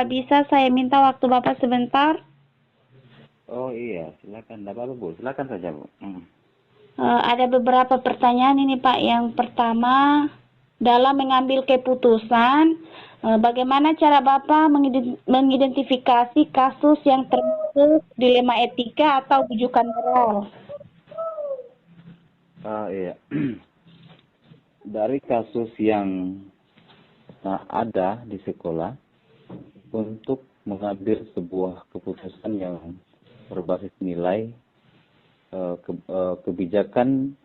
Apa bisa saya minta waktu Bapak sebentar? Oh iya, silakan. Tidak apa-apa, Bu. Silakan saja, Bu. Ada beberapa pertanyaan ini Pak. Yang pertama, dalam mengambil keputusan, bagaimana cara Bapak mengidentifikasi kasus yang termasuk dilema etika atau bujukan moral? Iya. Dari kasus yang ada di sekolah, untuk mengambil sebuah keputusan yang berbasis nilai, kebijakan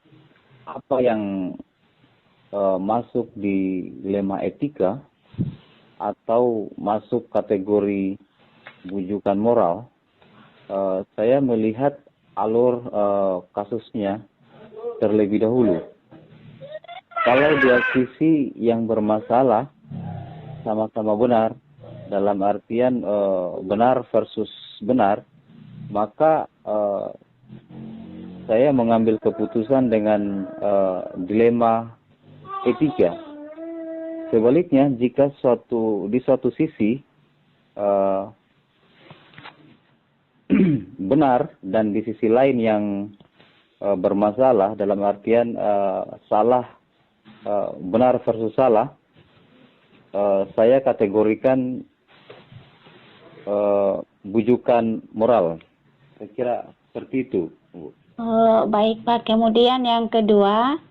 apa yang masuk di dilema etika atau masuk kategori bujukan moral, saya melihat alur kasusnya terlebih dahulu. Kalau dia sisi yang bermasalah, sama-sama benar, dalam artian benar versus benar, maka saya mengambil keputusan dengan dilema etika. Sebaliknya, jika di suatu sisi benar dan di sisi lain yang bermasalah, dalam artian salah, benar versus salah, saya kategorikan bujukan moral. Saya kira seperti itu, Bu. Baik Pak. Kemudian yang kedua,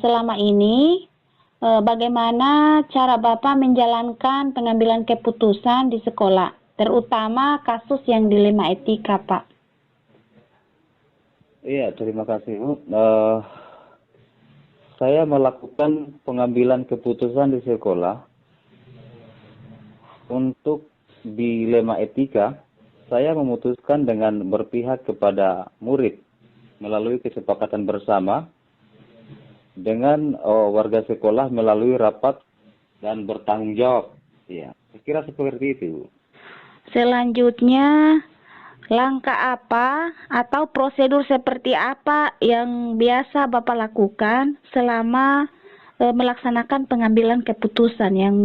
selama ini bagaimana cara Bapak menjalankan pengambilan keputusan di sekolah, terutama kasus yang dilema etika, Pak? Iya, terima kasih, Bu. Saya melakukan pengambilan keputusan di sekolah untuk dilema etika. Saya memutuskan dengan berpihak kepada murid melalui kesepakatan bersama dengan warga sekolah melalui rapat dan bertanggung jawab. Ya, saya kira seperti itu. Selanjutnya, langkah apa atau prosedur seperti apa yang biasa Bapak lakukan selama melaksanakan pengambilan keputusan yang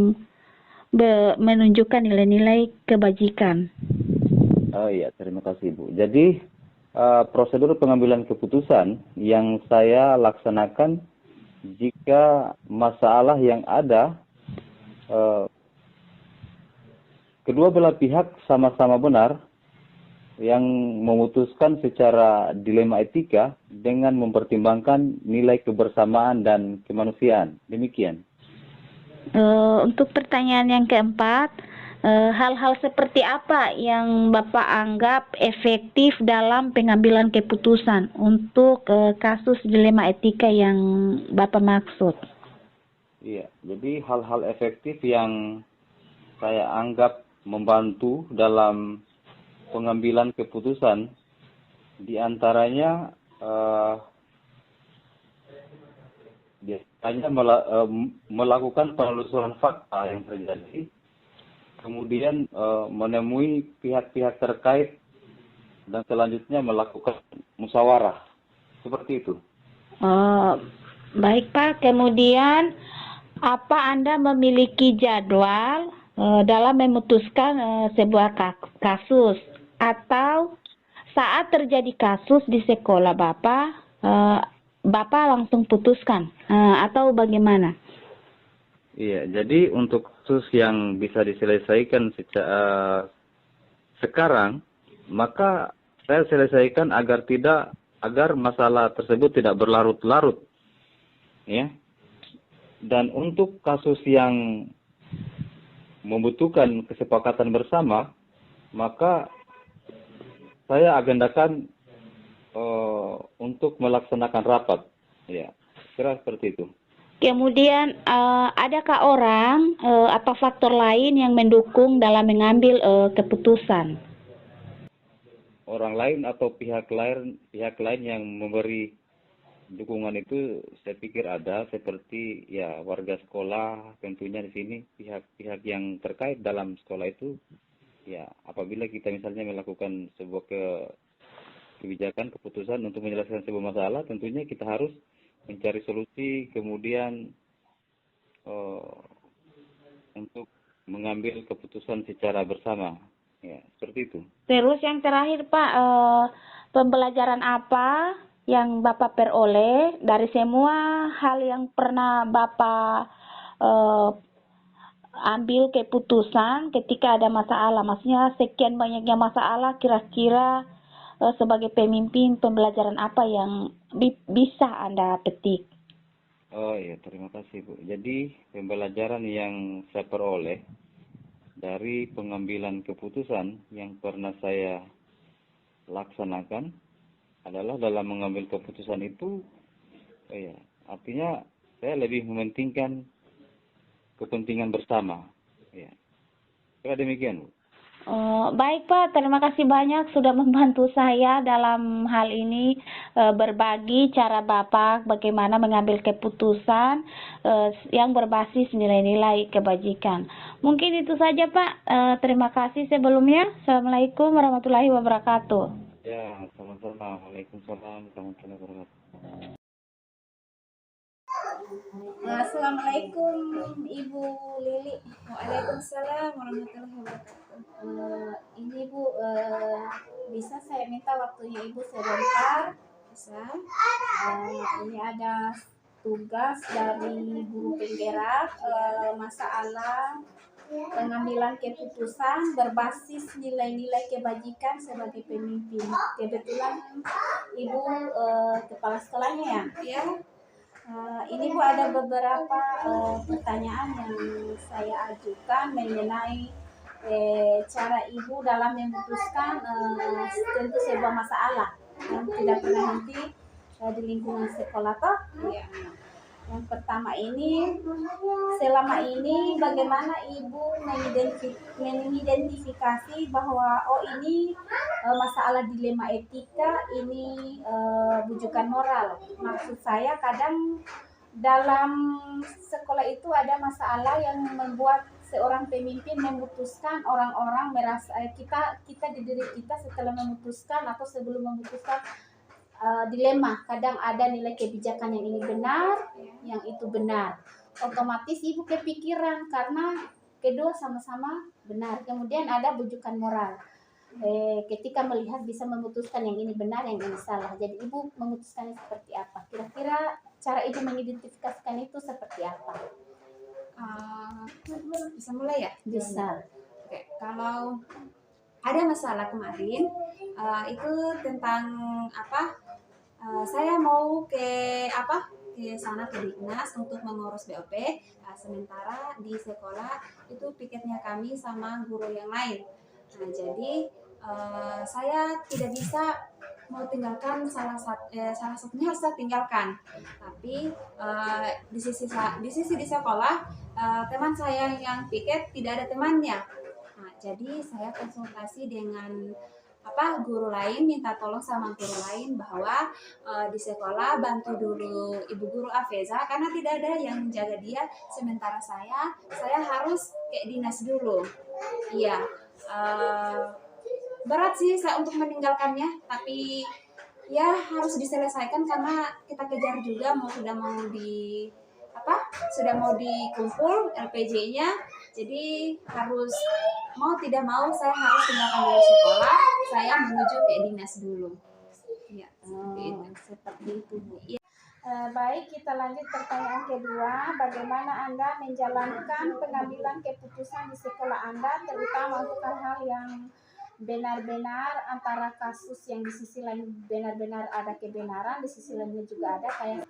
menunjukkan nilai-nilai kebajikan? Oh iya, terima kasih, Bu. Jadi, prosedur pengambilan keputusan yang saya laksanakan jika masalah yang ada, kedua belah pihak sama-sama benar, yang memutuskan secara dilema etika dengan mempertimbangkan nilai kebersamaan dan kemanusiaan. Demikian. Untuk pertanyaan yang keempat, hal-hal seperti apa yang Bapak anggap efektif dalam pengambilan keputusan untuk kasus dilema etika yang Bapak maksud? Iya, jadi hal-hal efektif yang saya anggap membantu dalam pengambilan keputusan, diantaranya biasanya melakukan penelusuran fakta yang terjadi, kemudian menemui pihak-pihak terkait, dan selanjutnya melakukan musyawarah. Seperti itu. Baik Pak, kemudian apa Anda memiliki jadwal dalam memutuskan sebuah kasus, atau saat terjadi kasus di sekolah Bapak langsung putuskan atau bagaimana? Iya, jadi untuk kasus yang bisa diselesaikan sekarang, maka saya selesaikan agar masalah tersebut tidak berlarut-larut, ya. Dan untuk kasus yang membutuhkan kesepakatan bersama, maka saya agendakan untuk melaksanakan rapat. Ya, kira seperti itu. Kemudian adakah orang atau faktor lain yang mendukung dalam mengambil keputusan? Orang lain atau pihak lain yang memberi dukungan itu saya pikir ada, seperti ya warga sekolah tentunya di sini, pihak-pihak yang terkait dalam sekolah itu. Ya, apabila kita misalnya melakukan sebuah kebijakan, keputusan untuk menyelesaikan sebuah masalah, tentunya kita harus mencari solusi, kemudian untuk mengambil keputusan secara bersama. Ya, seperti itu. Terus yang terakhir Pak, pembelajaran apa yang Bapak peroleh dari semua hal yang pernah Bapak eh, ambil keputusan ketika ada masalah? Maksudnya sekian banyaknya masalah, kira-kira sebagai pemimpin pembelajaran apa yang bisa Anda petik? Oh iya, terima kasih Bu. Jadi pembelajaran yang saya peroleh dari pengambilan keputusan yang pernah saya laksanakan adalah dalam mengambil keputusan itu, ya, artinya saya lebih mementingkan kepentingan bersama. Ya, kira demikian Bu. Baik Pak, terima kasih banyak sudah membantu saya dalam hal ini, berbagi cara Bapak bagaimana mengambil keputusan yang berbasis nilai-nilai kebajikan. Mungkin itu saja Pak, terima kasih sebelumnya. Assalamualaikum warahmatullahi wabarakatuh. Ya, sama-sama. Waalaikumsalam warahmatullahi wabarakatuh. Assalamualaikum Ibu Lili. Waalaikumsalam warahmatullahi wabarakatuh. Ini Bu, bisa saya minta waktunya Ibu sebentar? Bisa. Ini ada tugas dari guru penggerak, masalah pengambilan keputusan berbasis nilai-nilai kebajikan sebagai pemimpin. Kebetulan Ibu kepala sekolahnya ya? Ya. Ini Bu, ada beberapa pertanyaan yang saya ajukan mengenai cara Ibu dalam memutuskan tentu sebuah masalah yang tidak pernah henti di lingkungan sekolah toh. Ya. Yang pertama ini, selama ini bagaimana Ibu mengidentifikasi bahwa ini masalah dilema etika, ini bujukan moral. Maksud saya kadang dalam sekolah itu ada masalah yang membuat seorang pemimpin memutuskan orang-orang merasa kita di diri kita setelah memutuskan atau sebelum memutuskan dilema. Kadang ada nilai kebijakan yang ini benar, yang itu benar. Otomatis Ibu kepikiran karena kedua sama-sama benar. Kemudian ada bujukan moral. Ketika melihat bisa memutuskan yang ini benar, yang ini salah. Jadi Ibu memutuskannya seperti apa? Kira-kira cara Ibu mengidentifikasikan itu seperti apa? Bisa mulai ya? Bisa. Oke, kalau ada masalah kemarin, itu tentang apa? Saya mau ke sana ke Dignas untuk mengurus BOP. Sementara di sekolah itu piketnya kami sama guru yang lain. Nah, jadi saya tidak bisa mau tinggalkan salah satunya harus saya tinggalkan. Tapi di sisi di sekolah teman saya yang piket tidak ada temannya. Nah, jadi saya konsultasi dengan guru lain, minta tolong sama guru lain bahwa di sekolah bantu dulu Ibu Guru Afeza karena tidak ada yang menjaga dia, sementara saya harus ke dinas dulu. Iya, berat sih saya untuk meninggalkannya, tapi ya harus diselesaikan karena kita kejar juga sudah mau dikumpul LPJ-nya, jadi harus mau tidak mau saya harus tinggalkan dulu sekolah, saya menuju ke dinas dulu. Ya, seperti itu Bu. Ya. Baik, kita lanjut pertanyaan kedua. Bagaimana Anda menjalankan pengambilan keputusan di sekolah Anda, terutama untuk hal-hal yang benar-benar antara kasus yang di sisi lain benar-benar ada kebenaran, di sisi lainnya juga ada kayak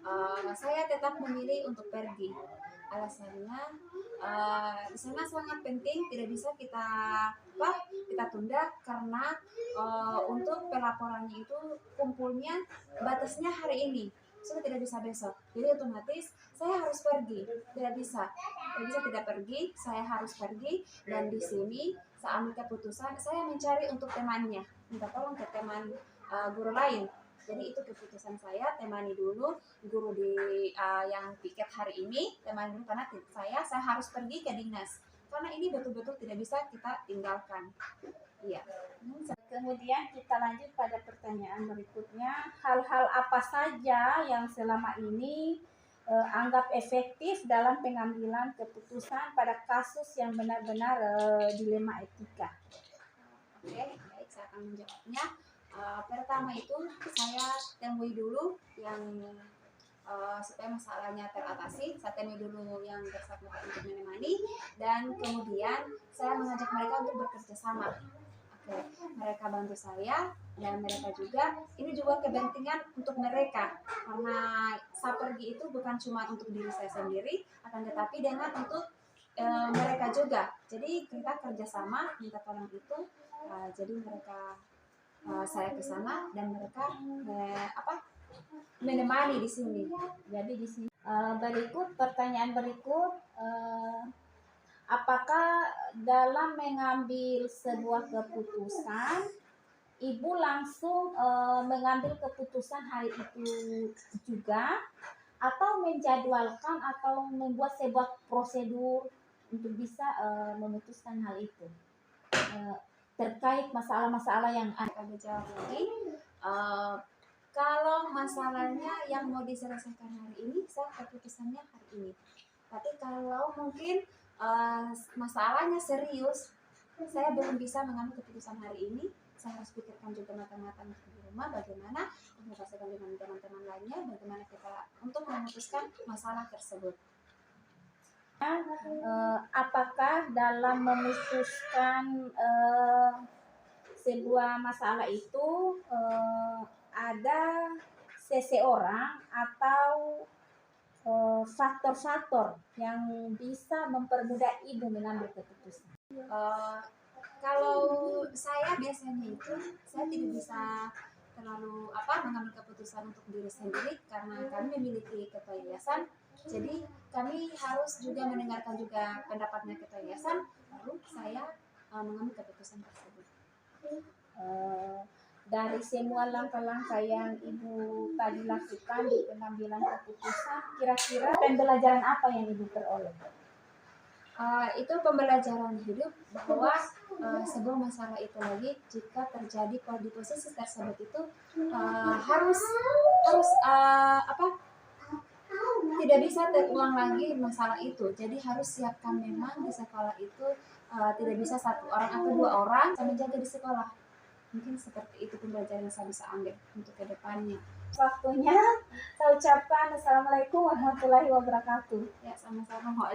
saya tetap memilih untuk pergi. Alasannya di sana sangat penting, tidak bisa kita tunda karena untuk pelaporannya itu kumpulnya batasnya hari ini, sudah tidak bisa besok. Jadi otomatis saya harus pergi, tidak bisa tidak pergi, saya harus pergi. Dan di sini saya ambil keputusan, saya mencari untuk temannya, minta tolong ke teman guru lain. Jadi itu keputusan saya, temani dulu guru yang piket hari ini, temani dulu karena saya harus pergi ke dinas. Karena ini betul-betul tidak bisa kita tinggalkan. Iya. Kemudian kita lanjut pada pertanyaan berikutnya. Hal-hal apa saja yang selama ini anggap efektif dalam pengambilan keputusan pada kasus yang benar-benar dilema etika. Oke, baik, saya akan menjawabnya. Pertama itu saya temui dulu yang supaya masalahnya teratasi, saya temui dulu yang bersangkutan untuk menemani, dan kemudian saya mengajak mereka untuk bekerja sama. Oke, mereka bantu saya dan mereka juga, ini juga kepentingan untuk mereka, karena saya pergi itu bukan cuma untuk diri saya sendiri, akan tetapi dengan untuk mereka juga. Jadi kita kerjasama minta tolong itu, jadi mereka saya ke sana dan mereka menemani di sini. Jadi di sini pertanyaan berikut, apakah dalam mengambil sebuah keputusan ibu langsung mengambil keputusan hari itu juga, atau menjadwalkan atau membuat sebuah prosedur untuk bisa memutuskan hal itu terkait masalah-masalah yang ada? Jawab lagi. Kalau masalahnya yang mau diselesaikan hari ini, saya keputusannya hari ini. Tapi kalau mungkin masalahnya serius, saya belum bisa mengambil keputusan hari ini. Saya harus pikirkan juga matang-matang di rumah bagaimana komunikasikan dengan teman-teman lainnya, bagaimana kita untuk memutuskan masalah tersebut. Apakah dalam memutuskan sebuah masalah itu ada seseorang atau faktor-faktor yang bisa mempermudah ibu mengambil keputusan? Kalau saya biasanya itu saya tidak bisa terlalu mengambil keputusan untuk diri sendiri karena kami memiliki ketua yayasan. Jadi kami harus juga mendengarkan juga pendapatnya ketua yayasan, baru saya mengambil keputusan tersebut. Dari semua langkah-langkah yang ibu tadi lakukan di pengambilan keputusan, kira-kira pembelajaran apa yang ibu peroleh? Itu pembelajaran hidup bahwa sebuah masalah itu lagi jika terjadi di posisi tersebut itu harus tidak bisa terulang lagi masalah itu. Jadi harus siapkan memang di sekolah itu tidak bisa satu orang atau dua orang yang menjaga di sekolah. Mungkin seperti itu pembelajaran yang saya bisa ambil untuk kedepannya. Waktunya saya ucapkan Assalamualaikum warahmatullahi wabarakatuh. Ya, sama-sama.